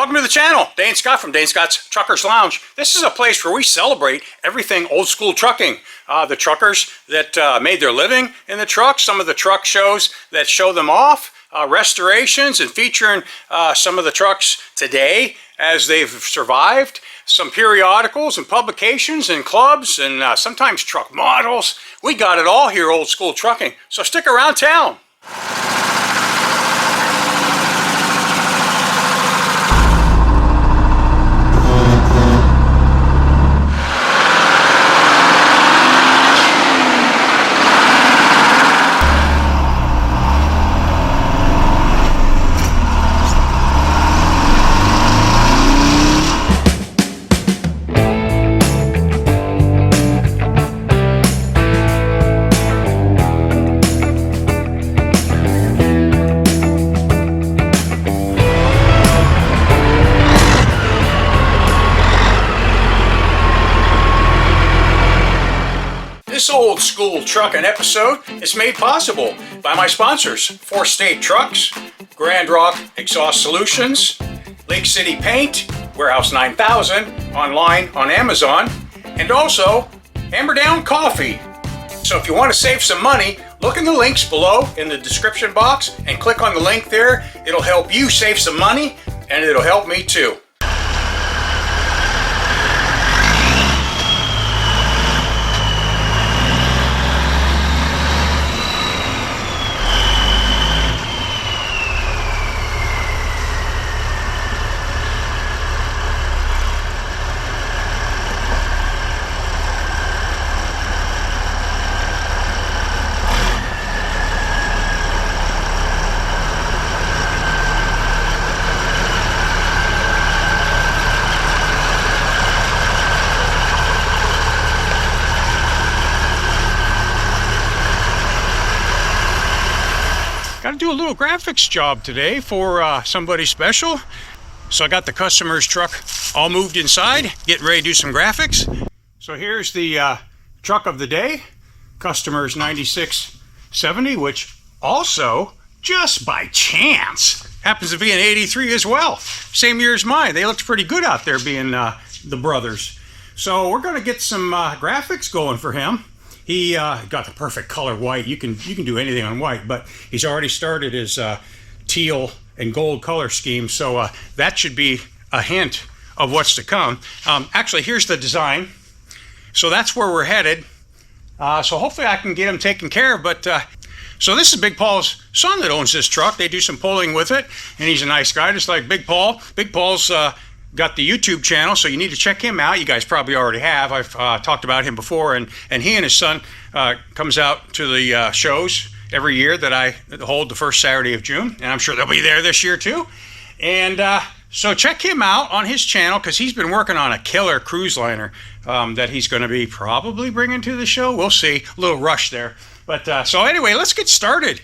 Welcome to the channel. Dane Scott from Dane Scott's Truckers Lounge. This is a place where we celebrate everything old school trucking. The truckers that made their living in the truck, some of the truck shows that show them off, restorations and featuring some of the trucks today as they've survived, some periodicals and publications and clubs and sometimes truck models. We got it all here, old school trucking. So stick around town. This old school trucking episode is made possible by my sponsors, 4 State Trucks, Grand Rock Exhaust Solutions, Lake City Paint, Warehouse 9000, online on Amazon, and also Hammer Down Coffee. So if you want to save some money, look in the links below in the description box and click on the link there. It'll help you save some money and it'll help me too. Got to do a little graphics job today for somebody special. So I got the customer's truck all moved inside, getting ready to do some graphics. So here's the truck of the day, customer's 9670, which also, just by chance, happens to be an 83 as well. Same year as mine. They looked pretty good out there being the brothers. So we're going to get some graphics going for him. He got the perfect color white. You can do anything on white, but he's already started his teal and gold color scheme, so that should be a hint of what's to come. Actually, here's the design. So that's where we're headed. So hopefully I can get him taken care of. But so this is Big Paul's son that owns this truck. They do some pulling with it, and he's a nice guy, just like Big Paul. Big Paul's got the YouTube channel, so you need to check him out. You guys probably already have. I've talked about him before, and he and his son comes out to the shows every year that I hold the first Saturday of June, and I'm sure they'll be there this year too. And so check him out on his channel because he's been working on a killer cruise liner that he's going to be probably bringing to the show. We'll see. A little rush there. But so anyway, let's get started.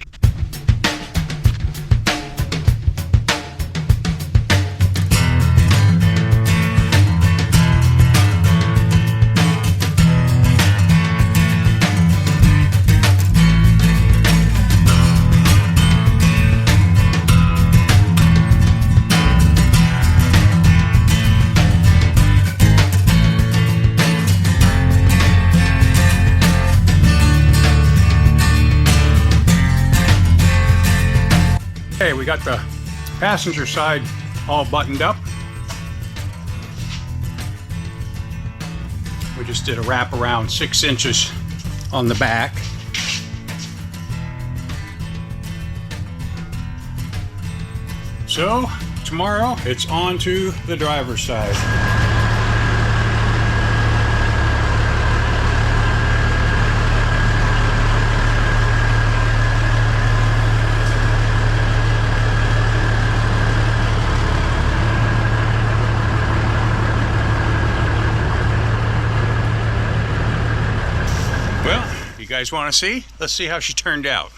Okay, we got the passenger side all buttoned up. We just did a wrap around 6 inches on the back. So tomorrow it's on to the driver's side. You guys want to see? Let's see how she turned out.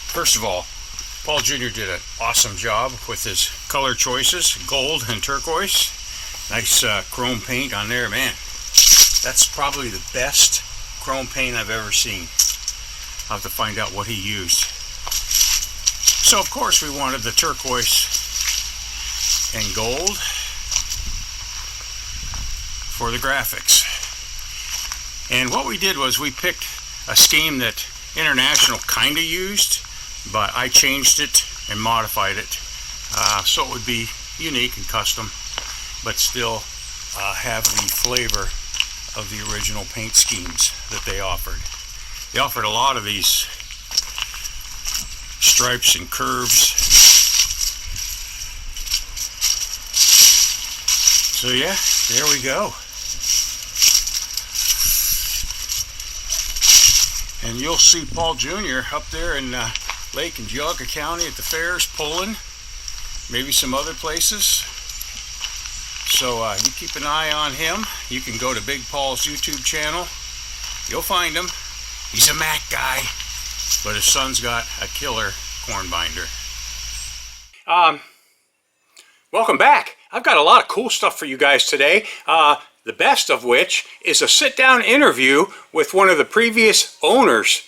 First of all, Paul Jr. did an awesome job with his color choices, gold and turquoise. Nice chrome paint on there, man. That's probably the best chrome paint I've ever seen. I'll have to find out what he used. So of course we wanted the turquoise and gold for the graphics. And what we did was we picked a scheme that International kind of used, but I changed it and modified it so it would be unique and custom, but still have the flavor of the original paint schemes that they offered. They offered a lot of these stripes and curves. So yeah, there we go. And you'll see Paul Jr. up there in Lake and Geauga County at the fairs pulling, maybe some other places. So you keep an eye on him. You can go to Big Paul's YouTube channel. You'll find him. He's a Mac guy, but his son's got a killer corn binder. Welcome back. I've got a lot of cool stuff for you guys today. The best of which is a sit-down interview with one of the previous owners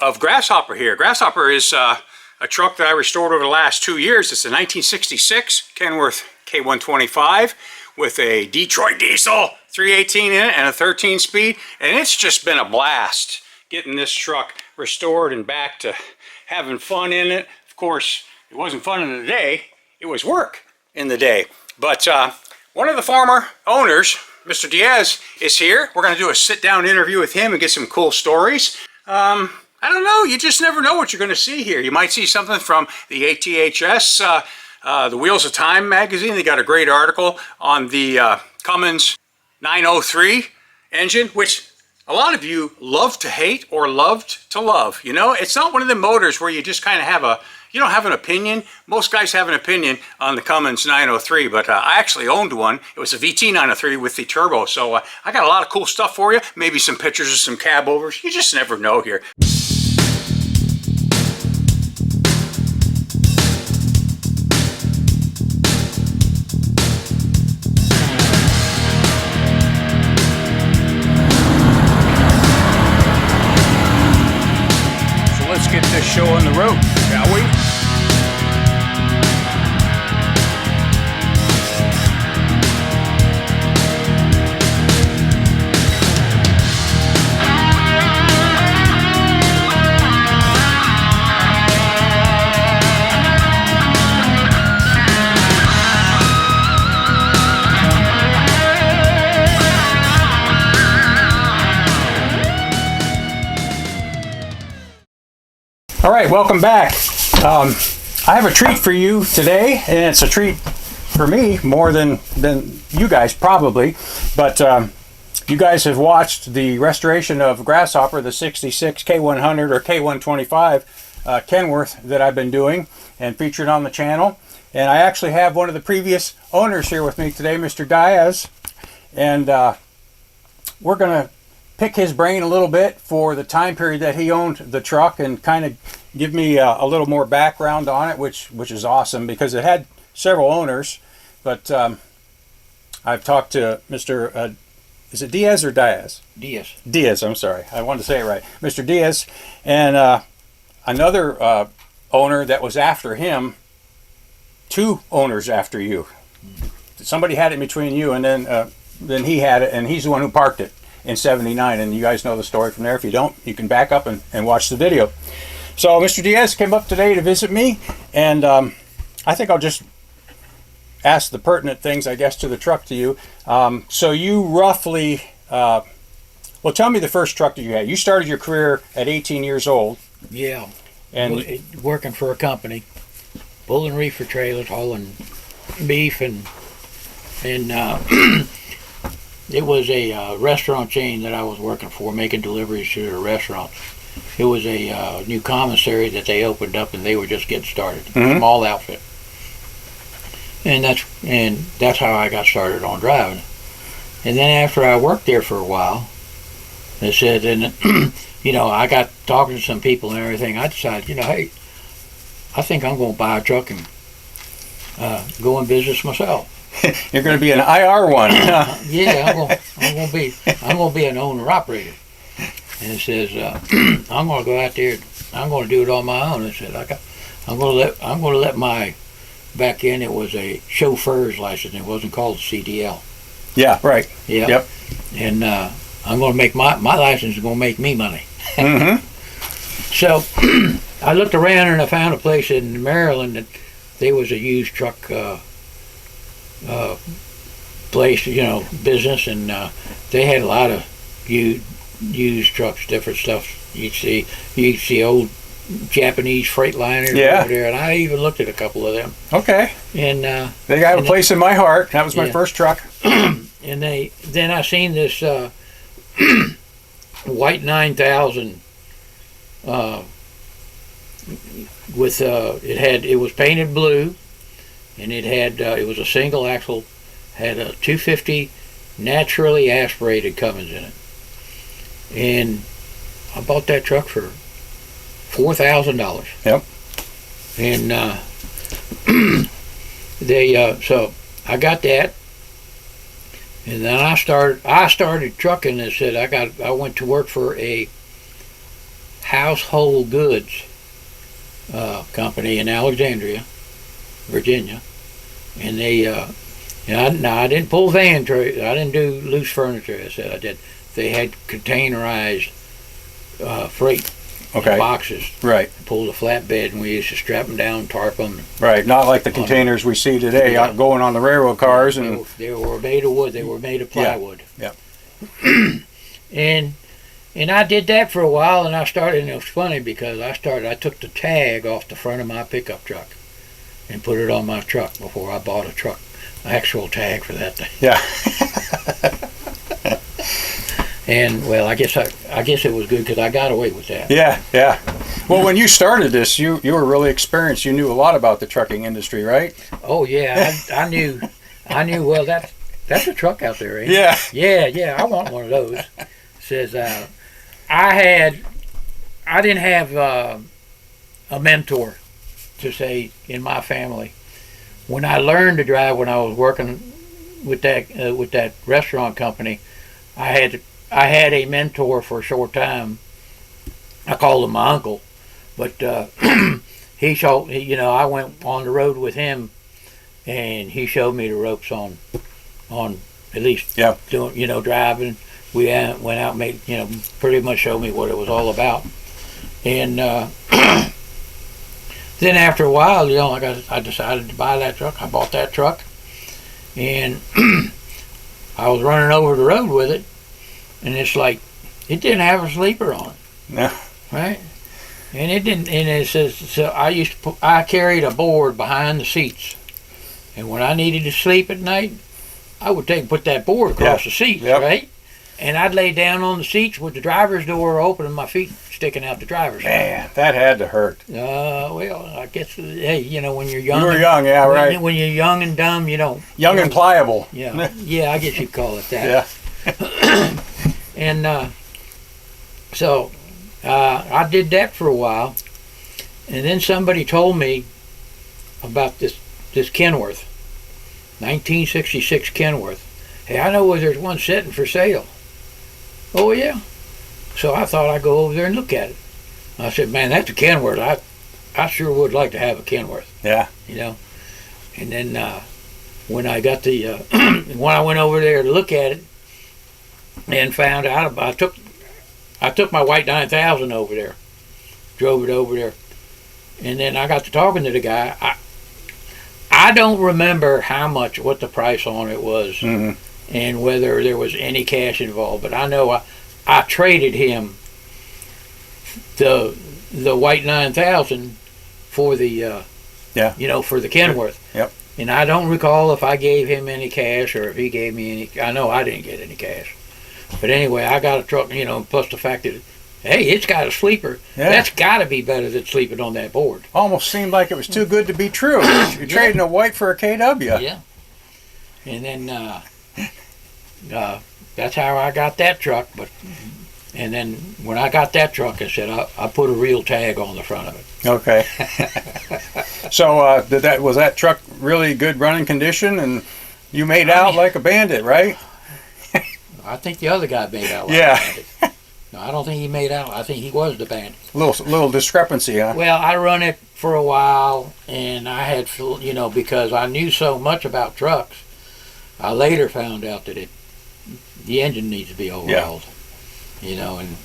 of Grasshopper here. Grasshopper is a truck that I restored over the last 2 years. It's a 1966 Kenworth K125 with a Detroit diesel 318 in it and a 13-speed, and it's just been a blast getting this truck restored and back to having fun in it. Of course, it wasn't fun in the day, it was work in the day. But one of the former owners, Mr. Diaz, is here. We're going to do a sit-down interview with him and get some cool stories. I don't know, you just never know what you're going to see here. You might see something from the ATHS, the Wheels of Time magazine. They got a great article on the Cummins 903 engine, which a lot of you love to hate or loved to love. You know, it's not one of the motors where you just kind of have a, you don't have an opinion. Most guys have an opinion on the Cummins 903, but I actually owned one. It was a VT 903 with the turbo. So I got a lot of cool stuff for you. Maybe some pictures of some Cabovers. You just never know here. So let's get this show on the road, shall we? All right, welcome back. I have a treat for you today, and it's a treat for me more than you guys probably, but you guys have watched the restoration of Grasshopper, the 66 K100 or K125 Kenworth that I've been doing and featured on the channel. And I actually have one of the previous owners here with me today, Mr. Diaz, and we're going to pick his brain a little bit for the time period that he owned the truck and kind of give me a little more background on it, which is awesome because it had several owners. But I've talked to Mr. Is it Diaz or Diaz? Diaz. Diaz, I'm sorry. I wanted to say it right. Mr. Diaz and another owner that was after him, 2 owners after you. Somebody had it between you, and then he had it, and he's the one who parked it in 79, and you guys know the story from there. If you don't, you can back up and watch the video. So Mr. Diaz came up today to visit me, and I think I'll just ask the pertinent things, I guess, to the truck to you. So you roughly, well, tell me the first truck that you had. You started your career at 18 years old. Yeah, and working for a company, pulling reefer trailers, hauling beef, and it was a restaurant chain that I was working for, making deliveries to the restaurants. It was a new commissary that they opened up, and they were just getting started. Mm-hmm. Small outfit, and that's how I got started on driving. And then after I worked there for a while, they said, and you know, I got talking to some people and everything. I decided, you know, hey, I think I'm going to buy a truck and go in business myself. You're going to be an IR one. Yeah, I'm going to be an owner operator. And it says, I'm going to go out there. I'm going to do it on my own. It said, I'm going to let my back then it was a chauffeur's license. It wasn't called a CDL. Yeah, right. Yeah. Yep. And I'm going to make my license is going to make me money. Mm-hmm. So I looked around and I found a place in Maryland that there was a used truck place, business, and they had a lot of used trucks, different stuff. You'd see old Japanese Freightliners over there, and I even looked at a couple of them. Okay. And they got a place in my heart. That was my first truck. And then I seen this white 9000 with it was painted blue, and it was a single axle, had a 250 naturally aspirated Cummins in it, and I bought that truck for $4,000. Yep. And so I got that, and then I started trucking. And said I went to work for a household goods company in Alexandria, Virginia, and I didn't pull van trays. I didn't do loose furniture. I said I did. They had containerized freight boxes. Right. Pulled a flatbed, and we used to strap them down, tarp them. Right. Not like the containers we see today out going on the railroad cars. And they were made of wood. They were made of plywood. Yeah. And I did that for a while, and I started, and it was funny because I took the tag off the front of my pickup truck and put it on my truck before I bought a truck, actual tag for that thing. Yeah. And well, I guess it was good because I got away with that. Yeah, yeah. Well, when you started this, you were really experienced. You knew a lot about the trucking industry, right? Oh yeah, I knew. Well, that's a truck out there, ain't it? Yeah. Yeah. I want one of those. Says I didn't have a mentor, to say, in my family. When I learned to drive, when I was working with that restaurant company, I had a mentor for a short time. I called him my uncle, but he showed. I went on the road with him, and he showed me the ropes on at least doing driving. We went out and made pretty much showed me what it was all about, and then after a while, I decided to buy that truck. I bought that truck, and I was running over the road with it. And it's like, it didn't have a sleeper on it. No. Right? And it didn't, and it says, so I carried a board behind the seats. And when I needed to sleep at night, I would put that board across the seats, right? And I'd lay down on the seats with the driver's door open and my feet sticking out the driver's door. Man, that had to hurt. Well, I guess, hey, when you're young. You were young, yeah, right. When you're young and dumb, Young and pliable. Yeah, yeah, I guess you'd call it that. Yeah. And so I did that for a while, and then somebody told me about this Kenworth, 1966 Kenworth. Hey, I know where there's one sitting for sale. Oh yeah. So I thought I'd go over there and look at it. I said, man, that's a Kenworth. I sure would like to have a Kenworth. Yeah. And then when I got when I went over there to look at it, and found out I took my white 9000 over there, drove it over there, and then I got to talking to the guy. I don't remember what the price on it was, and whether there was any cash involved, but I know I traded him the white 9000 for the for the Kenworth. Yep. And I don't recall if I gave him any cash or if he gave me any. I know I didn't get any cash. But anyway, I got a truck, plus the fact that, hey, it's got a sleeper. Yeah. That's got to be better than sleeping on that board. Almost seemed like it was too good to be true. You're trading a white for a KW. Yeah. And then that's how I got that truck. And then when I got that truck, I said I put a real tag on the front of it. Okay. So was that truck really good running condition, and you made out like a bandit, right? I think the other guy made out like a bandit. I don't think he made out. I think he was the bandit. Little discrepancy, huh? Well, I run it for a while, and I had, because I knew so much about trucks, I later found out that the engine needs to be overhauled. And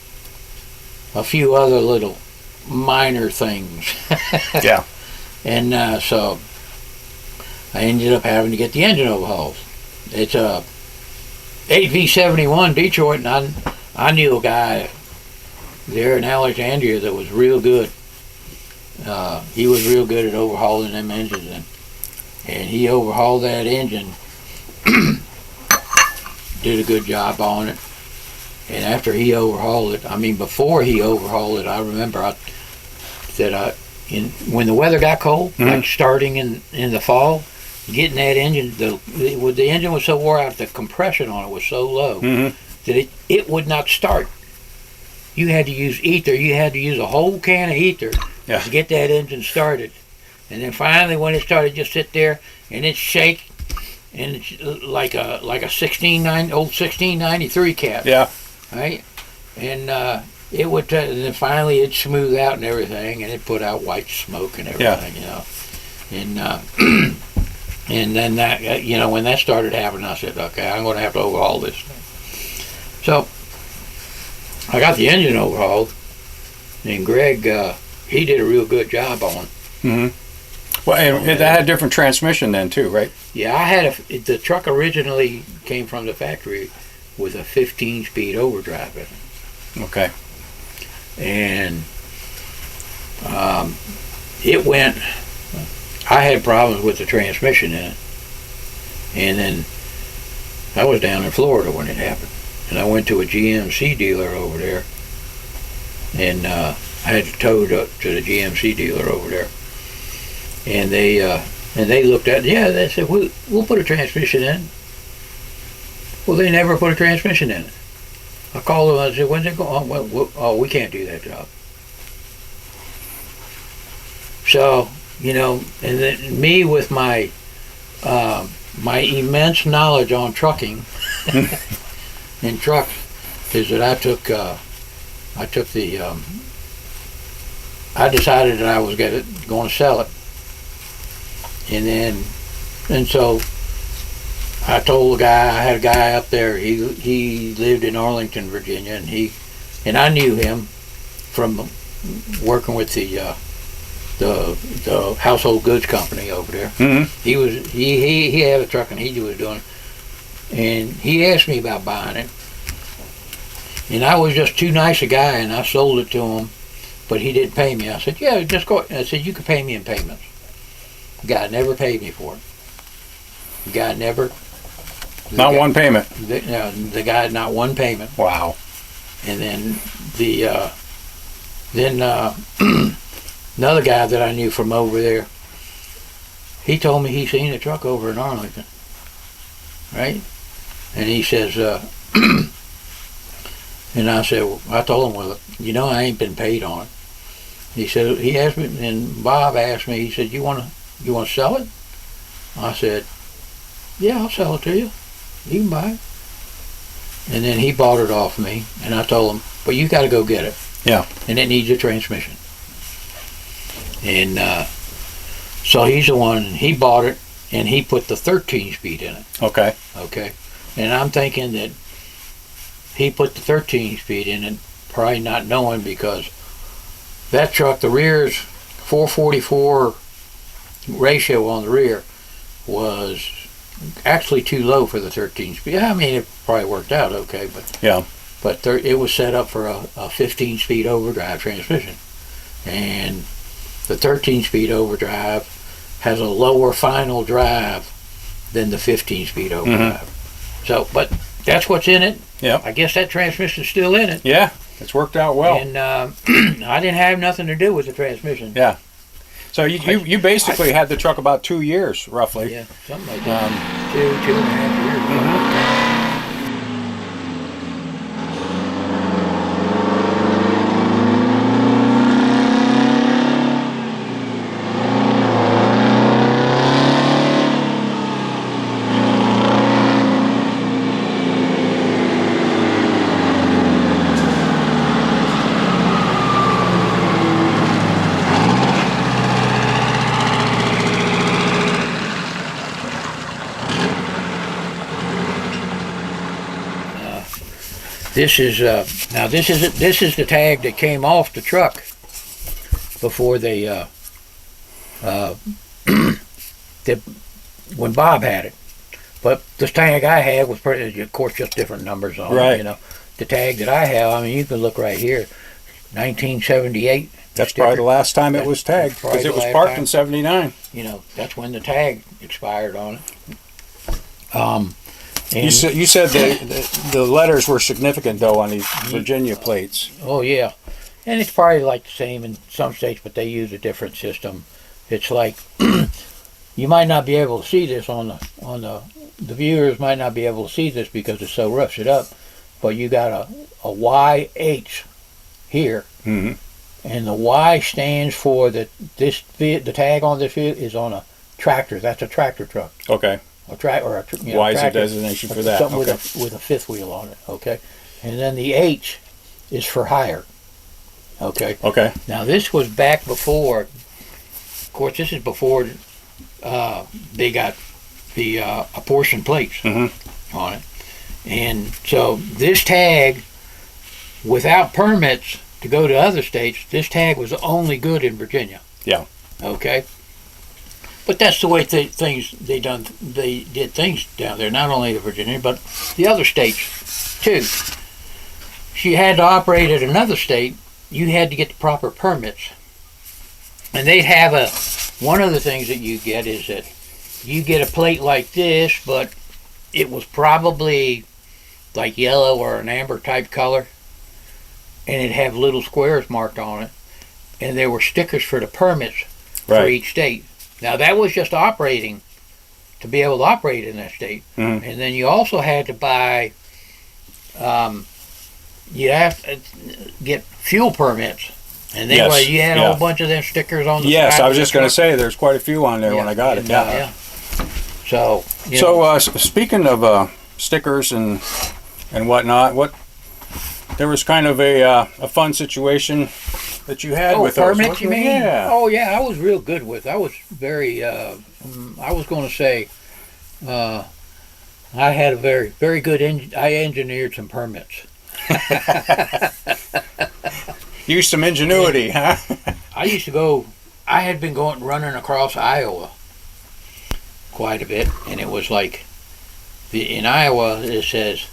a few other little minor things. Yeah. And so I ended up having to get the engine overhauled. It's a 8V71 Detroit, and I knew a guy there in Alexandria that was real good. He was real good at overhauling them engines, and he overhauled that engine, did a good job on it. And after he overhauled it, before he overhauled it, I remember when the weather got cold, like starting in the fall, getting that engine, the engine was so wore out, the compression on it was so low that it would not start. You had to use ether. You had to use a whole can of ether to get that engine started. And then finally, when it started, just sit there and it shake, and it's like a old 1693 cab. Yeah. Right. And it would. And then finally, it'd smooth out and everything, and it put out white smoke and everything. And and then that when that started happening, I said, okay, I'm going to have to overhaul this thing. So I got the engine overhauled, and Greg, he did a real good job on it. Well, and that had a different transmission then too, right? Yeah, I had the truck originally came from the factory with a 15-speed overdrive in it. Okay. And it went. I had problems with the transmission in it, and then I was down in Florida when it happened. And I went to a GMC dealer over there, and I had to tow it up to the GMC dealer over there. And they looked at it. Yeah, they said, we'll put a transmission in. Well, they never put a transmission in it. I called them and I said, when's it going? Oh, we can't do that job. So, and then me with my immense knowledge on trucking and trucks is that I decided that I was going to sell it. And so I told the guy, I had a guy up there, he lived in Arlington, Virginia, and I knew him from working with the household goods company over there. He had a truck and he was doing it. And he asked me about buying it. And I was just too nice a guy, and I sold it to him, but he didn't pay me. I said, yeah, just go. I said, you can pay me in payments. The guy never paid me for it. The guy never. Not one payment. The guy, not one payment. Wow. And then another guy that I knew from over there, he told me he seen a truck over in Arlington, right? And he says, and I said, well, I told him, well, I ain't been paid on it. He said, he asked me, and Bob asked me, he said, you want to sell it? I said, yeah, I'll sell it to you. You can buy it. And then he bought it off me, and I told him, but you got to go get it. Yeah. And it needs a transmission. And so he's the one, he bought it, and he put the 13-speed in it. Okay. Okay. And I'm thinking that he put the 13-speed in it, probably not knowing, because that truck, the rear's 444 ratio on the rear was actually too low for the 13-speed. It probably worked out okay, but it was set up for a 15-speed overdrive transmission. And the 13-speed overdrive has a lower final drive than the 15-speed overdrive. So, but that's what's in it. Yeah. I guess that transmission's still in it. Yeah, it's worked out well. And I didn't have nothing to do with the transmission. Yeah. So you basically had the truck about 2 years, roughly. Yeah, something like that. Two and a half years. This is now this is the tag that came off the truck before they when Bob had it. But the tag I had was pretty, of course, just different numbers on Right. it. You know, the tag that I have, I mean, you can look right here, 1978. That's sticker. probably the last time it was tagged, Probably because it the was last parked time. in 79. You know, that's when the tag expired on it. You said the letters were significant, though, on these Virginia plates. Oh yeah, and it's probably like the same in some states, but they use a different system. It's like you might not be able to see this on the viewers might not be able to see this because it's so rusted up, but you got a YH here, Mm-hmm. and the Y stands for the tag on this vehicle is on a tractor. That's a tractor truck. Okay. A track or a Why is the tractor. designation for that? Something Okay. with a fifth wheel on it. Okay, and then the H is for hire. Okay. Okay. Now this was back before. Of course, this is before they got the apportioned plates Mm-hmm. on it, and so this tag, without permits to go to other states, this tag was only good in Virginia. Yeah. Okay. But that's the way they did things down there. Not only the Virginia, but the other states too. If you had to operate at another state, you had to get the proper permits. And they'd have one of the things that you get is that you get a plate like this, but it was probably like yellow or an amber type color, and it'd have little squares marked on it, and there were stickers for the permits for Right. each state. Now that was just operating, to be able to operate in that state. Mm-hmm. And then you also had to buy, you have to get fuel permits. And then Yes, you had a yeah. whole bunch of them stickers on the Yes, side I was of just the going to truck. say there's quite a few on there when I got it. And, Yeah. So, you So, know, speaking of stickers and whatnot, there was kind of a fun situation that you had with those. permits, you mean? Yeah. Oh, yeah, I was real good with. I was very. I was going to say, I had a very, very good. I engineered some permits. Used some ingenuity, huh? I used to go. I had been running across Iowa quite a bit, and it was like in Iowa it says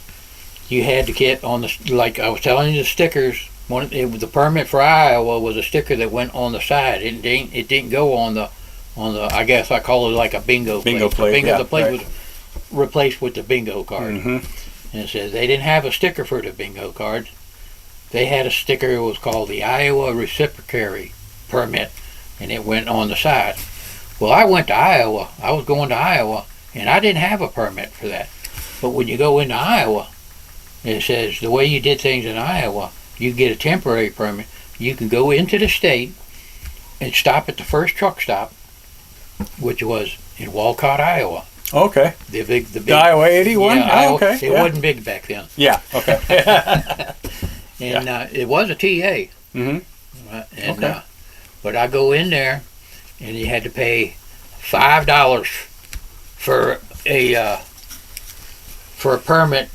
you had to get on the, like I was telling you, the stickers. The permit for Iowa was a sticker that went on the side. It didn't go on the. I guess I call it like a bingo plate. The plate was replaced with the bingo card. Mm-hmm. And it says they didn't have a sticker for the bingo cards. They had a sticker. It was called the Iowa Reciprocatory Permit, and it went on the side. Well, I went to Iowa. I was going to Iowa, and I didn't have a permit for that. But when you go into Iowa, it says the way you did things in Iowa, you get a temporary permit. You can go into the state and stop at the first truck stop, which was in Walcott, Iowa. Okay. The big Iowa 81? Yeah, Oh, Iowa. okay. It Yeah. wasn't big back then. Yeah. Okay. And it was a TA. Mm-hmm. And, Okay. but I go in there, and you had to pay $5 for a permit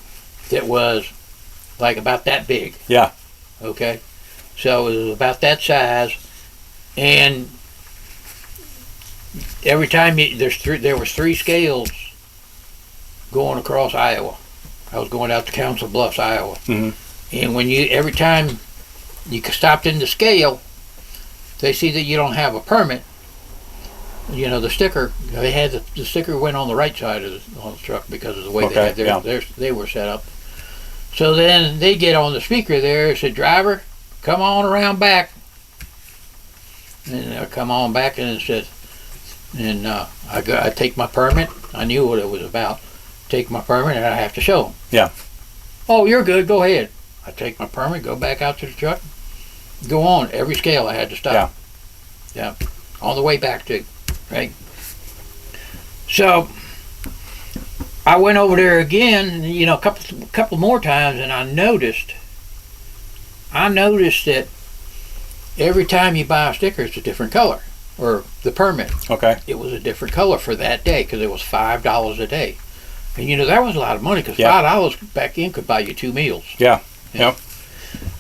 that was like about that big. Yeah. Okay, so it was about that size, and every time there was 3 scales going across Iowa. I was going out to Council Bluffs, Iowa. Mm-hmm. And every time you stopped in the scale, they see that you don't have a permit. You know, the sticker, they had the sticker went on the right side of the truck because of the way Okay, they had they were set up. So then they get on the speaker there and said, "Driver, come on around back." And I come on back, and it said, and I take my permit. I knew what it was about. Take my permit, and I have to show them. Yeah. Oh, you're good. Go ahead. I take my permit, go back out to the truck, go on. Every scale I had to stop. Yeah. On the way back too, right? So I went over there again, you know, a couple more times, and I noticed that every time you buy a sticker, it's a different color, or the permit. Okay. It was a different color for that day because it was $5 a day. And you know, that was a lot of money because Yeah. $5 back then could buy you 2 meals. Yeah. Yep.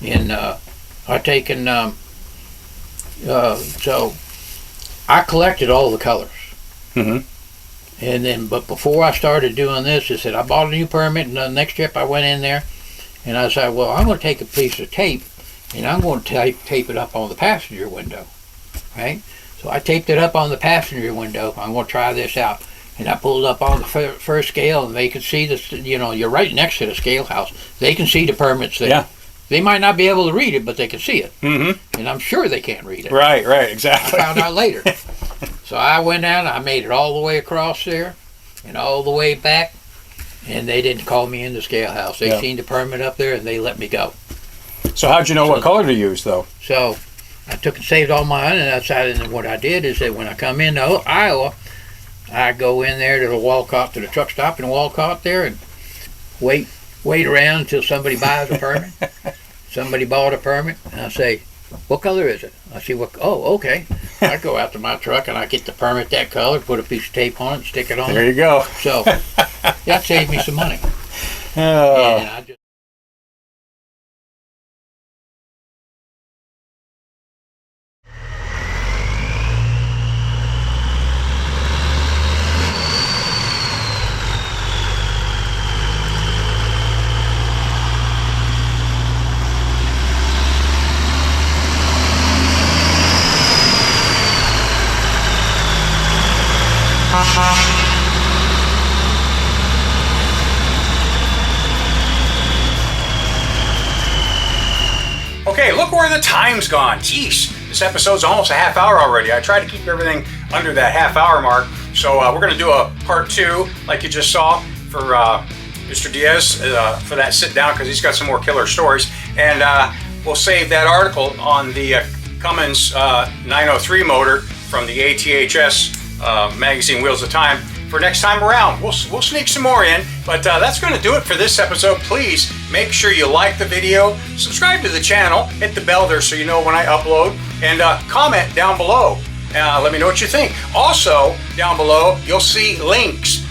And I taken so I collected all the colors. Mm-hmm. And then, but before I started doing this, I said I bought a new permit, and the next trip I went in there, and I said, well, I'm going to take a piece of tape, and I'm going to tape it up on the passenger window, right? So I taped it up on the passenger window. I'm going to try this out. And I pulled up on the first scale, and they could see this. You know, you're right next to the scale house. They can see the permits there. Yeah. They might not be able to read it, but they can see it. Mm-hmm. And I'm sure they can't read it. Right, exactly. I found out later. So I went down, I made it all the way across there and all the way back, and they didn't call me in the scale house. They seen the permit up there, and they let me go. So how'd you know what color to use, though? So I took and saved all mine, and I decided, and what I did is that when I come into Iowa, I go in there to the Walcott, to the truck stop in Walcott there, and wait around until somebody buys a permit. Somebody bought a permit, and I say, what color is it? I see okay. I go out to my truck and I get the permit that color, put a piece of tape on it, stick it on. There you go. So that saved me some money. Oh. And I just Okay, look where the time's gone. Jeez, this episode's almost a half hour already. I try to keep everything under that half hour mark. So we're going to do a part 2, like you just saw, for Mr. Diaz for that sit down, because he's got some more killer stories. And we'll save that article on the Cummins 903 motor from the ATHS magazine Wheels of Time for next time around. We'll sneak some more in, but that's going to do it for this episode. Please make sure you like the video, subscribe to the channel, hit the bell there so you know when I upload, and comment down below. Let me know what you think. Also, down below, you'll see links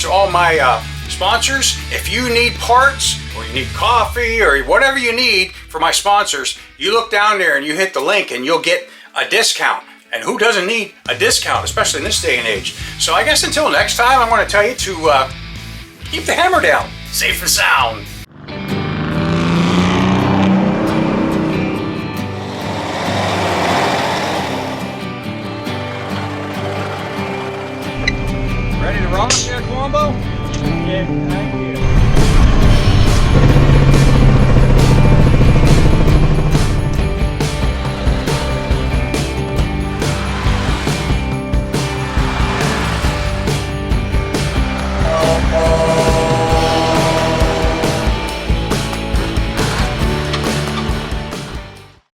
to all my sponsors. If you need parts, or you need coffee, or whatever you need for my sponsors, you look down there and you hit the link and you'll get a discount. And who doesn't need a discount, especially in this day and age? So I guess until next time, I want to tell you to keep the hammer down, safe and sound. Ready to rock, Colombo? Yeah, thank you.